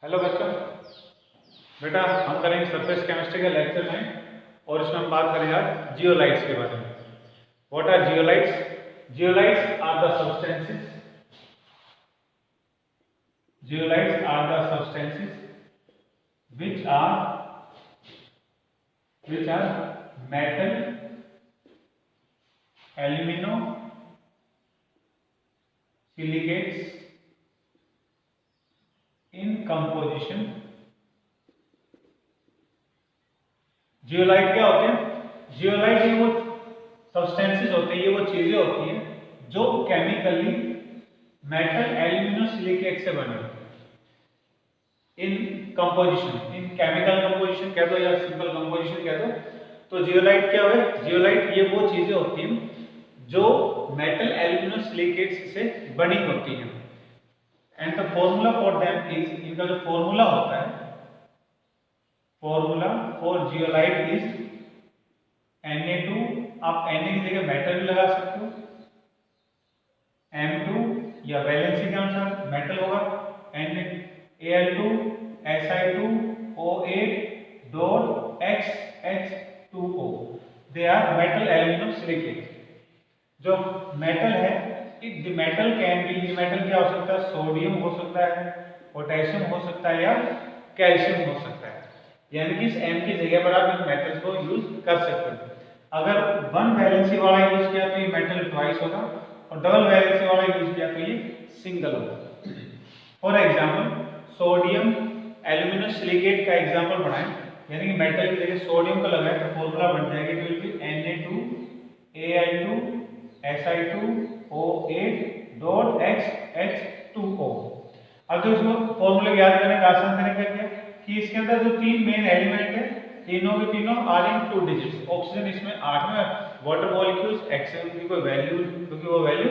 Hello बच्चों, बेटा हम करेंगे सरफेस केमिस्ट्री का लेक्चर में और इसमें हम बात करेंगे आज जियोलाइट्स के बारे में। What are zeolites? Zeolites are the substances which are metal, alumino, silicates in composition। Zeolite क्या होते हैं? जियोलाइट ये वो सब्सटेंसेस होते हैं, ये वो चीजें होती हैं जो केमिकली मेटल, एल्यूमिनो, सिलिकेट से बने होते हैं इन कंपोजिशन, इन केमिकल कंपोजिशन कह दो या सिंपल कंपोजिशन कह दो। तो जियोलाइट क्या है? जियोलाइट ये वो चीजें होती हैं जो मेटल, एल्यूमिनो, सिलिकेट्स से बनी होती हैं। And the formula for them is, इनका जो फॉर्मूला होता है, formula for zeolite is Na2। आप Na की जगह मेटल भी लगा सकते हो, M2 या वैलेंसी के अनुसार मेटल होगा, Al2 Si2O8 dot XH2O। They are metal, alumino, silicate. जो मेटल है, the metal can be, metal क्या हो सकता है? सोडियम हो सकता है, पोटेशियम हो सकता है या कैल्शियम हो सकता है। यानी कि इस M की जगह पर आप इन मेटल्स को यूज कर सकते हैं। अगर वन वैलेंसी वाला यूज किया तो ये मेटल ट्वाइस होगा और डबल वैलेंसी वाला यूज किया तो ये सिंगल होगा। For example sodium alumino silicate का एग्जांपल बनाएं, यानी कि मेटल की जगह सोडियम को लगाएं तो फॉर्मूला बन जाएगा, it will be Na2Al2 Si2O8 dot XH2O। अब जो इसको फॉर्मूला याद करने का आसान तरीका क्या है कि इसके अंदर जो तीन मेन एलिमेंट है, तीनों के तीनों आर इन 2 डिजिट्स। ऑक्सीजन इसमें 8 में, वाटर मॉलिक्यूल्स एक्सेल की कोई वैल्यू, क्योंकि वो वैल्यू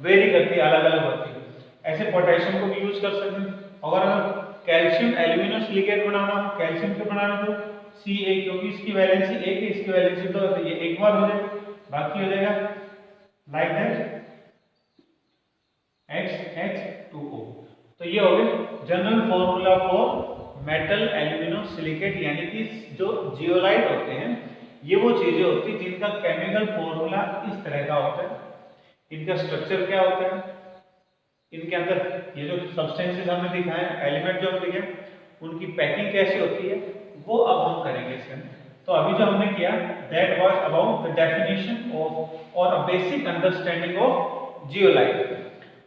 वेरी करती है, अलग अलग होती है। ऐसे पोटेशियम को भी यूज कर सकते हैं। और अगर कैल्शियम एल्यूमिनो सिलिकेट बनाना हो, कैल्शियम के बनाना तो Ca, क्योंकि इसकी वैलेंसी 1 है, इसकी वैलेंसी 2 है, तो ये एक बार हो जाएगा, बाकी हो जाएगा लाइक दैट XH2O। तो ये हो गया general formula for metal, alumino, silicate. यानी कि जो जियोलाइट होते हैं ये वो चीजें होती हैं जिनका केमिकल फॉर्मूला इस तरह का होता है। इनका स्ट्रक्चर क्या होता है, इनके अंदर ये जो सब्सटेंसेस हमने दिखाए, एलिमेंट जो हमने दिखाए, उनकी पैकिंग कैसी होती है वो अब हम करेंगे इसके अंदर। तो अभी जो हमने किया that was about the definition of और a basic understanding of zeolite.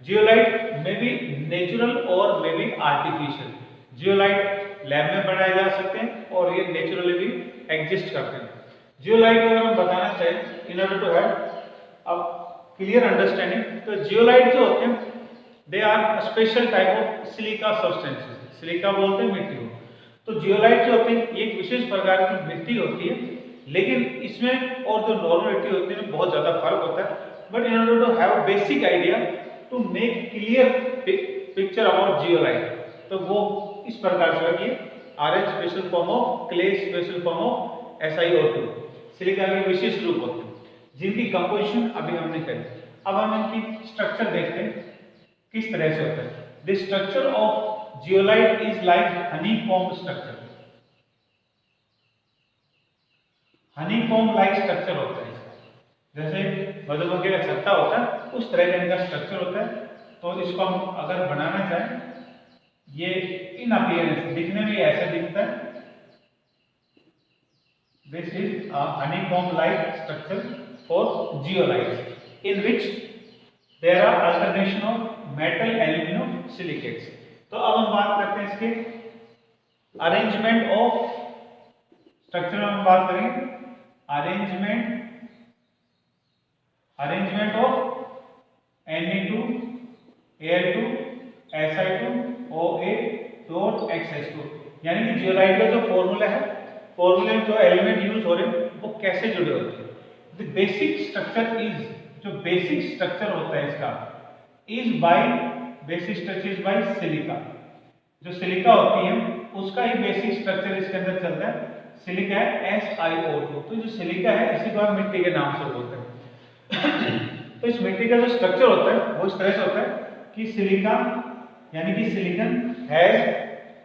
Zeolite में भी नेचुरल और में भी आर्टिफिशियल। जियोलाइट लैब में बनाए जा सकते हैं और ये नेचुरली भी एग्जिस्ट करते हैं। जियोलाइट को अगर हम बताना चाहें in order to have a clear understanding, तो जियोलाइट जो होते हैं they are special type of silica substances. Silica बोलते हैं मिट्टी को। तो जियोलाइट जो होती है एक विशेष प्रकार की मिट्टी होती है, लेकिन इसमें और जो नॉर्मल मिट्टी होती है बहुत ज्यादा फर्क होता है। But in order to have basic idea to make clear picture about zeolite, तो वो इस प्रकार से है कि Rh special form of clay, special form of SiO2। Silica के विशेष रूप होते हैं जिनकी कंपोजिशन अभी हमने करी। अब हम इनकी स्ट्रक्चर देखते हैं किस तरह से होता है। The structure of zeolite is like honeycomb structure. Honeycomb like structure होता है इसका, जैसे मधुमक्खी का छत्ता होता है उस तरह का इनका स्ट्रक्चर होता है। तो इसको हम अगर बनाना चाहें, ये इन अपीयरेंस दिखने में ऐसा दिखता है। This is a honeycomb like structure for zeolites in which there are alternation of metal, alumino, silicates. तो अब हम बात करते हैं इसके अरेंजमेंट ऑफ स्ट्रक्चर में। हम बात करेंगे arrangement of Na2 Al2 Si2O8 dot XH2। यानी कि जियोलाइट का जो फॉर्मूला है, फॉर्मूले में जो एलिमेंट यूज हो रहे हैं वो कैसे जुड़े होते हैं। द बेसिक स्ट्रक्चर इज, जो बेसिक स्ट्रक्चर होता है इसका is by, basic structure is by silica. जो सिलिका होती है उसका ही बेसिक स्ट्रक्चर इसके अंदर चलता है। सिलिका है SiO2। तो जो सिलिका है इसी को हम मिट्टी के नाम से बोलते हैं। तो इस मिट्टी का जो स्ट्रक्चर होता है वो इस तरह से होता है कि सिलिका यानी कि सिलिकन हैज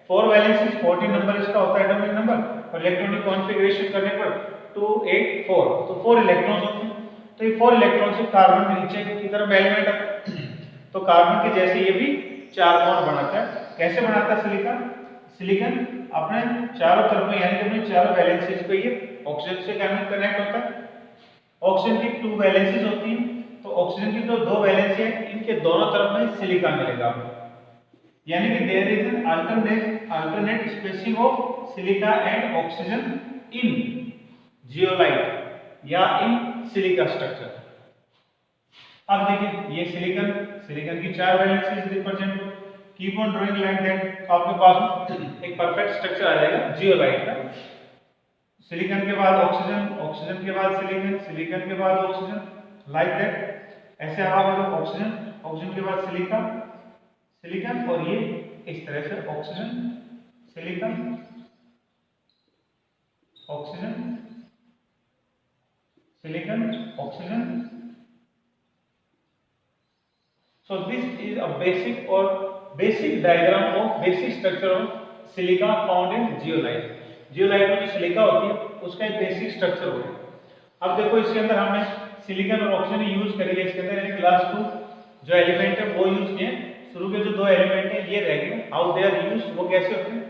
4 वैलेंसीज 14 नंबर इसका होता है एटॉमिक नंबर और इलेक्ट्रॉनिक कॉन्फ़िगरेशन करने पर 2 8 4 तो 4 इलेक्ट्रॉन्स होते हैं। तो ये 4 इलेक्ट्रॉन से कार्बन नीचे की तरफ एलिमेंट है तो कार्बन के जैसे ये भी 4 बॉन्ड बनाता है। कैसे बनाता है सिलिकॉन? सिलिकॉन अपने चारों तरफ में यानी कि अपने चारों वैलेंसीज पे ये ऑक्सीजन से कनेक्ट होता है। ऑक्सीजन की 2 वैलेंसीज होती हैं तो ऑक्सीजन की जो 2 वैलेंसी है इनके दोनों तरफ में सिलिकॉन मिलेगा आपको, यानी कि there is an alternate spacing of silica and oxygen in zeolite या इन सिलिका स्ट्रक्चर। अब देखिए ये सिलिकॉन की 4 valencies represent keep on drawing like that आपके पास एक परफेक्ट स्ट्रक्चर आ जाएगा जियोलाइट का। सिलिकॉन के बाद ऑक्सीजन, ऑक्सीजन के बाद सिलिकॉन, सिलिकॉन के बाद ऑक्सीजन, लाइक दैट। ऐसे आप ऑक्सीजन, ऑक्सीजन के बाद सिलिकॉन, सिलिकॉन और ये इस तरह से oxygen silicon oxygen silicon oxygen. So this is a basic diagram of basic structure of silica found in zeolite. Zeolite में जो सिलिका होती है उसका एक बेसिक स्ट्रक्चर होता है। अब देखो इसके अंदर हमने सिलिकॉन और ऑक्सीजन यूज करी है, इसके अंदर यानी लास्ट 2 जो एलिमेंट है वो यूज किए। शुरू के जो 2 एलिमेंट है ये रह गए। हाउ दे आर यूज्ड, वो कैसे होते हैं?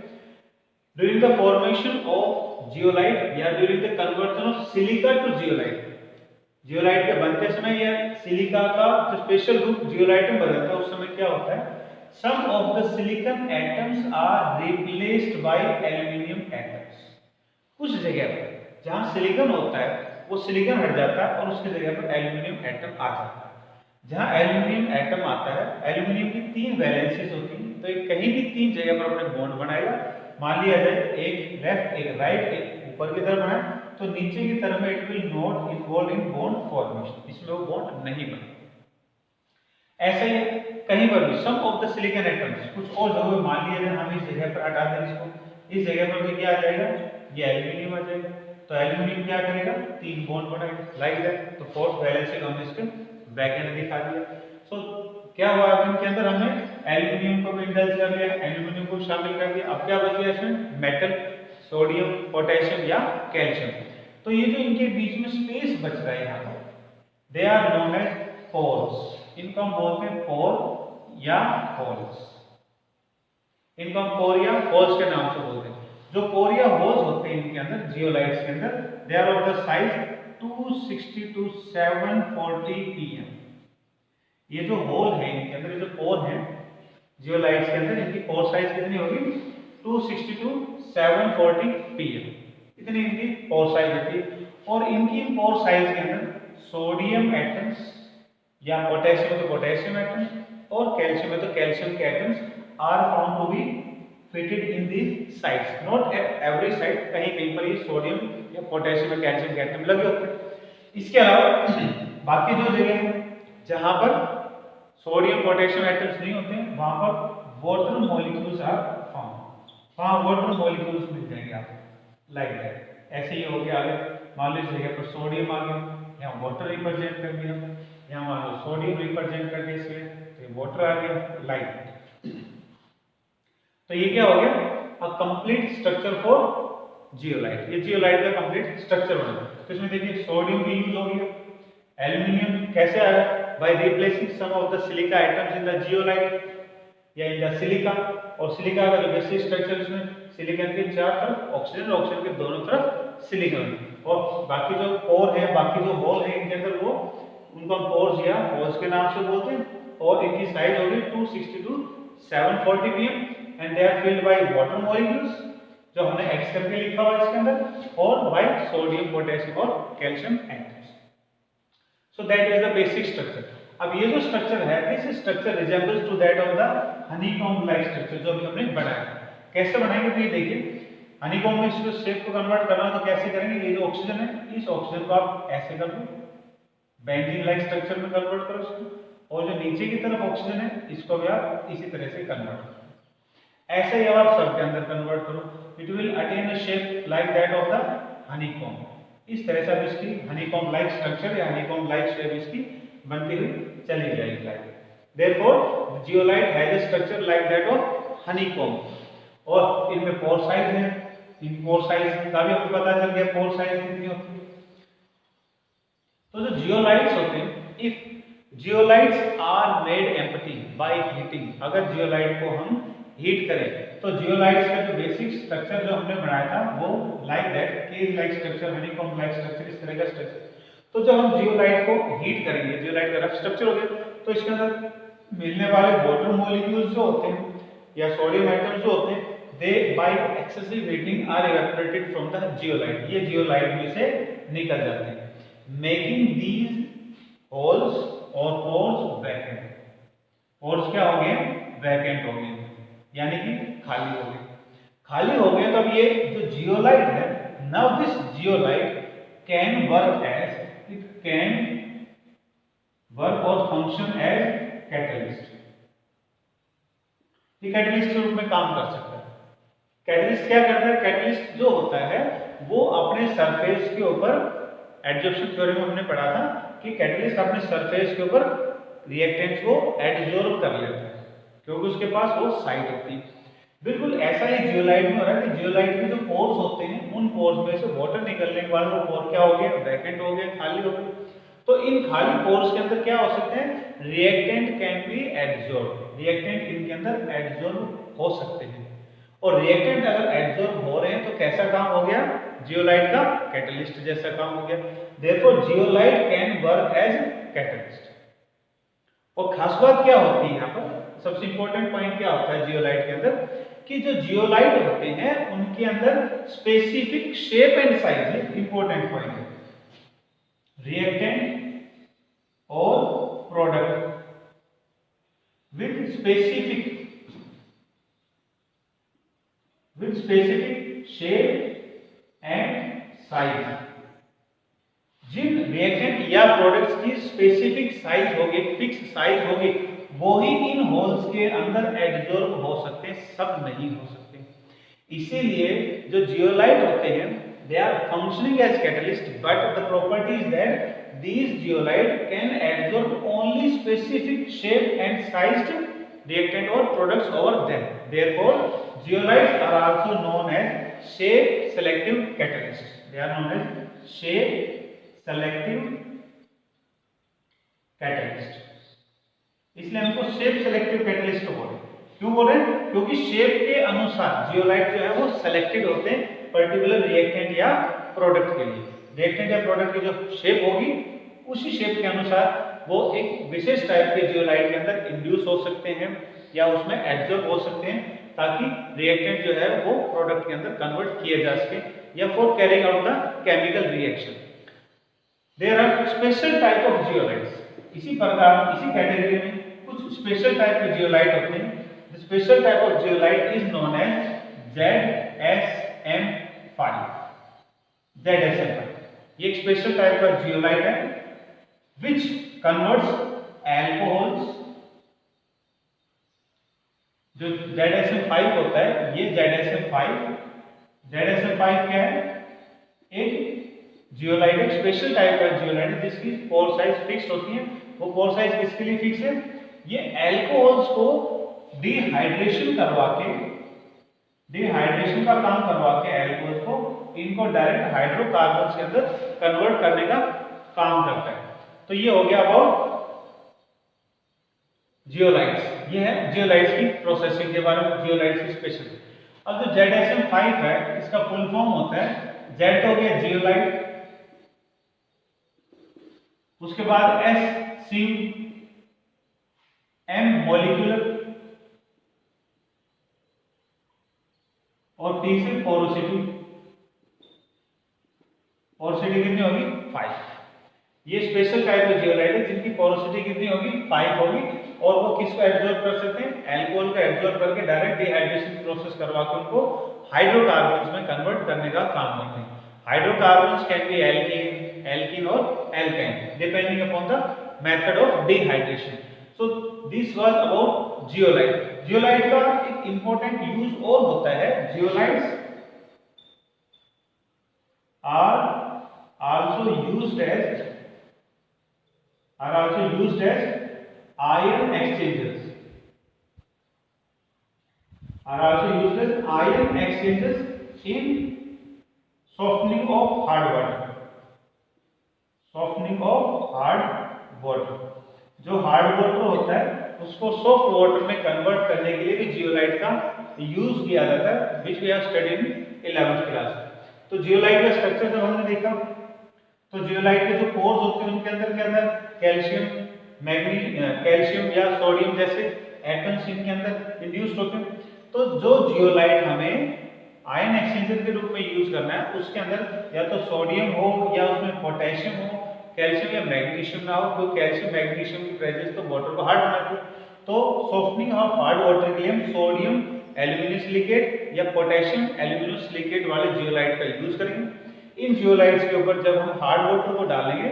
During the formation of zeolite या during the conversion of silica to zeolite. Zeolite के बनते समय या सिलिका का जो स्पेशल ग्रुप जियोलाइट में बदलता है उस समय क्या होता है? Some of the silicon atoms are replaced by aluminium atoms. कुछ जगह पर जहां सिलिकॉन होता है वो सिलिकॉन हट जाता है और उसकी जगह पर एल्युमिनियम एटम आ जाता है। जहां एल्युमिनियम एटम आता है, एल्युमिनियम की 3 वैलेंसीज होती हैं तो ये कहीं भी 3 जगह पर अपने बॉन्ड बनाएगा। मान लिया जाए एक लेफ्ट, एक राइट, एक ऊपर की तरफ बनाए तो नीचे की तरफ में it will not involve in bond formation, इसमें वो बॉन्ड नहीं बनेगा। ऐसा ही कहीं पर भी सम ऑफ द सिलिकॉन एटम्स, कुछ और जगह मान लिया जाए हम इस जगह पर हटा दें इसको, इस जगह पर भी क्या आ जाएगा? ये एल्युमिनियम आ जाएगा। तो एल्युमिनियम क्या करेगा? 3 बॉन्ड बनाएगा लाइक दैट। तो 4th वैलेंसी हमने इसके बैक एंड दिखा दिया। सो क्या हुआ? अब इनके अंदर हमने एल्युमिनियम को भी इंडल्ज कर लिया, एल्युमिनियम को शामिल कर दिया। अब क्या बच गया इसमें? मेटल, सोडियम, पोटेशियम या कैल्शियम। तो ये जो इनके बीच में स्पेस बच रहा है यहाँ पर, they are known as pores. इनको हम बोलते हैं पोर या होल्स। इनको हम पोर या होल्स के नाम से बोलते हैं। जो पोर या होल्स होते हैं इनके अंदर, जियोलाइट्स के अंदर, they are of the size 260 to 740 pm। ये जो होल है इनके अंदर, ये जो पोर है जियोलाइट्स के अंदर, इनकी पोर साइज कितनी होगी? 260 to 740 pm, इतनी इनकी पोर साइज होती है। और इनकी पोर साइज के अंदर सोडियम एटम्स या पोटेशियम है तो पोटेशियम एटम्स और कैल्शियम है तो कैल्शियम के atoms are found to be fitted in these sides, not at every side, कहीं कहीं पर ये सोडियम या पोटेशियम या कैल्शियम के एटम लगे होते हैं। इसके अलावा बाकी जो जगह है जहां पर सोडियम पोटेशियम एटम्स नहीं होते हैं वहां पर वाटर मॉलिक्यूल्स आर फाउंड, वहां वाटर मॉलिक्यूल्स मिल जाएंगे आपको लाइक दैट। ऐसे ही हो गया। आगे मान लीजिए जगह पर सोडियम आ गया, यहाँ वाटर रिप्रेजेंट कर दिया, यहाँ मान लो सोडियम रिप्रेजेंट कर दिया इसलिए तो ये वाटर आ गया लाइक। तो ये क्या हो गया? A complete structure for zeolite. ये जियोलाइट का कंप्लीट स्ट्रक्चर बना। तो इसमें देखिए सोडियम भी यूज हो गया, एल्युमिनियम कैसे आया? By replacing some of the silica atoms in the zeolite या इन द सिलिका। और सिलिका का जो बेसिक स्ट्रक्चर इसमें सिलिकॉन के 4 तरफ ऑक्सीजन, ऑक्सीजन के दोनों तरफ सिलिकॉन। और बाकी जो पोर है, बाकी जो होल है इनके अंदर वो उनको हम पोर्स या होल्स के नाम से बोलते हैं। और इनकी साइज होगी 260 to 740 pm and they are filled by water molecules जो हमने एक्स करके लिखा हुआ है इसके अंदर, और बाय सोडियम, पोटेशियम और calcium atoms. So that is the basic structure. अब ये जो स्ट्रक्चर है, this structure resembles to that of the honeycomb like structure जो अभी हमने बनाया। कैसे बनाएंगे? तो ये देखिए हनीकॉम्ब में इसको शेप को कन्वर्ट करना है तो कैसे करेंगे? ये जो ऑक्सीजन है, इस ऑक्सीजन को आप ऐसे कर दो, बेंजीन लाइक स्ट्रक्चर में कन्वर्ट करो इसको, और जो नीचे की तरफ ऑक्सीजन है इसको भी आप इसी तरह से कन्वर्ट करो। ऐसे ही आप सब के अंदर कन्वर्ट करो, it will attain a shape like that of the honeycomb. इस तरह से अब इसकी हनीकॉम्ब लाइक स्ट्रक्चर या हनीकॉम्ब लाइक शेप इसकी बनती हुई चली जाएगी। Therefore zeolite has a structure like that of honeycomb. और इनमें पोर साइज है, इन पोर साइज का भी हमें पता चल गया पोर साइज कितनी होती है। तो जो जियोलाइट्स होते हैं, if zeolites are made empty by heating, अगर जियोलाइट को हम हीट करें तो जियोलाइट्स का जो बेसिक स्ट्रक्चर जो हमने बनाया था वो like that cage like structure, honeycomb like structure, इस तरह का स्ट्रक्चर। तो जब हम जियोलाइट को हीट करेंगे, जियोलाइट का रफ स्ट्रक्चर हो गया, तो इसके अंदर मिलने वाले वाटर मॉलिक्यूल्स जो होते हैं या सोडियम एटम्स जो होते हैं, they by excessive heating are evaporated from the zeolite, ये जियोलाइट में से निकल जाते हैं, मेकिंग दीज होल्स और पोर्स वैकेंट। पोर्स क्या हो गए? वैकेंट हो गए, यानी कि खाली हो गए। खाली हो गए तो अब ये जो जियोलाइट है, now this zeolite can work as, it can work और फंक्शन एज कैटलिस्ट। ये कैटलिस्ट के रूप में काम कर सकता है। कैटलिस्ट क्या करता है? कैटलिस्ट जो होता है वो अपने सरफेस के ऊपर, एडजॉर्प्शन थ्योरम में हमने पढ़ा था कि कैटलिस्ट अपने सरफेस के ऊपर रिएक्टेंट्स को एडजॉर्ब कर लेता है क्योंकि उसके पास वो साइट होती है। बिल्कुल ऐसा ही जियोलाइट में हो रहा है कि जियोलाइट के जो पोर्स होते हैं उन पोर्स में से वाटर निकलने के बाद वो पोर क्या हो गया? वैकेंट हो गया, खाली हो गया। तो इन खाली पोर्स के अंदर क्या हो सकते हैं? Reactant can be absorb, reactant इनके अंदर एब्जॉर्ब हो सकते हैं। और रिएक्टेंट अगर एब्जॉर्ब हो रहे हैं तो कैसा काम हो गया? जियोलाइट का कैटलिस्ट जैसा काम हो गया। Therefore zeolite can work as catalyst. और खास बात क्या होती है यहाँ पर, सबसे इंपॉर्टेंट पॉइंट क्या होता है जियोलाइट के अंदर, कि जो जियोलाइट होते हैं उनके अंदर स्पेसिफिक शेप एंड साइज है, इंपॉर्टेंट पॉइंट है। रिएक्टेंट और product with specific shape and size. जिन रिएक्टेंट या प्रोडक्ट्स की स्पेसिफिक साइज होगी, फिक्स साइज होगी, वो ही इन होल्स के अंदर एब्जॉर्ब हो सकते हैं, सब नहीं हो सकते। इसीलिए जो जियोलाइट होते हैं they are functioning as catalyst, but the property is that these zeolite can absorb only specific shape and sized reactant or products over them. Therefore zeolites are also known as shape selective catalysts. They are known as shape selective catalyst. इसलिए हमको shape selective catalyst बोल रहे हैं। क्यों बोल रहे हैं? क्योंकि शेप के अनुसार जियोलाइट जो है वो सेलेक्टेड होते हैं पर्टिकुलर रिएक्टेंट या प्रोडक्ट के लिए। रिएक्टेंट या प्रोडक्ट की जो शेप होगी उसी शेप के अनुसार वो एक विशेष टाइप के जियोलाइट के अंदर इंड्यूस हो सकते हैं या उसमें एब्जॉर्ब हो सकते हैं, ताकि रिएक्टेंट जो है वो प्रोडक्ट के अंदर कन्वर्ट किए जा सके या for carrying out the chemical reaction. There are special type of zeolites. इसी प्रकार इसी कैटेगरी में कुछ स्पेशल टाइप के जियोलाइट होते हैं। The special type of zeolite is known as ZSM5। ZSM5 ये एक स्पेशल टाइप का जियोलाइट है which converts alcohols। जो ZSM5 होता है, ये ZSM5 क्या है? एक जियोलाइट, एक स्पेशल टाइप का जियोलाइट है जिसकी पोर साइज फिक्स होती है। वो पोर साइज किसके लिए फिक्स है? ये अल्कोहल्स को डिहाइड्रेशन का काम करवा के अल्कोहल्स को इनको डायरेक्ट हाइड्रोकार्बन्स के अंदर कन्वर्ट करने का काम करता है। तो ये हो गया अबाउट जियोलाइट्स। ये है जियोलाइट्स की प्रोसेसिंग के बारे में, जियोलाइट्स की स्पेशल। अब जो ZSM5 है इसका फुल फॉर्म होता है, Z हो गया जियोलाइट, उसके बाद S सिम, M मॉलिक्यूलर और T से पोरोसिटी। पोरोसिटी कितनी होगी? 5। ये स्पेशल टाइप के जियोलाइट है जिनकी पोरोसिटी कितनी होगी? 5 होगी। और वो किसको एब्जॉर्ब कर सकते हैं? अल्कोहल को एब्जॉर्ब करके डायरेक्ट डिहाइड्रेशन प्रोसेस करवा के उनको हाइड्रोकार्बन्स में कन्वर्ट करने का काम करते हैं। हाइड्रोकार्बन्स कैन बी एल्कीन और alkyne depending upon the method of dehydration. So this was about zeolite. Zeolite का एक इंपॉर्टेंट यूज और होता है, zeolites are also used as ion exchangers। are also used as ion exchanges in softening of hard water. Softening of hard water, जो hard water होता है उसको soft water में कन्वर्ट करने के लिए भी जियोलाइट का यूज किया जाता है, which we have studied in 11th class. तो जियोलाइट का स्ट्रक्चर जब हमने देखा तो जियोलाइट के जो पोर्स होते हैं उनके अंदर क्या था, कैल्शियम या सोडियम जैसे एटम्स इनके अंदर इंड्यूस्ड होते हैं। तो जो जियोलाइट हमें आयन एक्सचेंजर के रूप में यूज करना है उसके अंदर या तो सोडियम हो या उसमें पोटेशियम हो, कैल्शियम या मैग्नीशियम ना हो, क्योंकि कैल्शियम मैग्नीशियम की प्रेजेंस तो वाटर को हार्ड बनाती है। तो सॉफ्टनिंग ऑफ हार्ड वाटर के लिए हम सोडियम एल्यूमिनियम सिलिकेट या पोटेशियम एल्यूमिनियम सिलिकेट वाले जियोलाइट का यूज करेंगे। इन जियोलाइट्स के ऊपर जब हम हार्ड वाटर को डालेंगे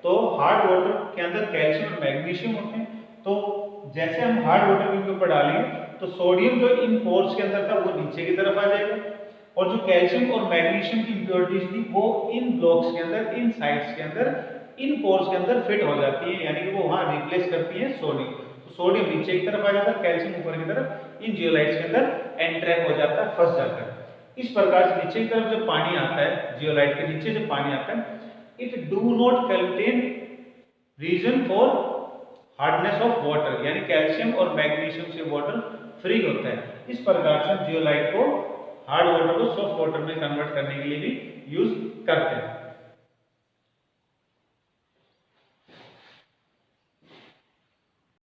तो हार्ड वाटर के अंदर कैल्शियम और मैग्नीशियम होते हैं, तो जैसे हम हार्ड वाटर के ऊपर डालेंगे तो सोडियम जो इन पोर्स के अंदर था वो नीचे की तरफ आ जाएगा, और जो कैल्शियम और मैग्नीशियम की इंप्योरिटीज थी वो इन ब्लॉक्स के अंदर, इन साइड्स के अंदर, इन पोर्स के अंदर फिट हो जाती है, यानी कि वो वहां रिप्लेस करती है सोडियम। तो सोडियम नीचे की तरफ आ जाता है, कैल्शियम ऊपर की तरफ इन जियोलाइट्स के अंदर एंट्रैप हो जाता है, फंस जाता है। इस प्रकार से नीचे की तरफ जो पानी आता है, जियोलाइट के नीचे जो पानी आता है, it do not contain reason for hardness of water, यानी कैल्शियम और मैग्नीशियम से वाटर फ्री होता है। इस प्रकार से जियोलाइट को हार्ड वाटर को सॉफ्ट वाटर में कन्वर्ट करने के लिए भी यूज करते हैं।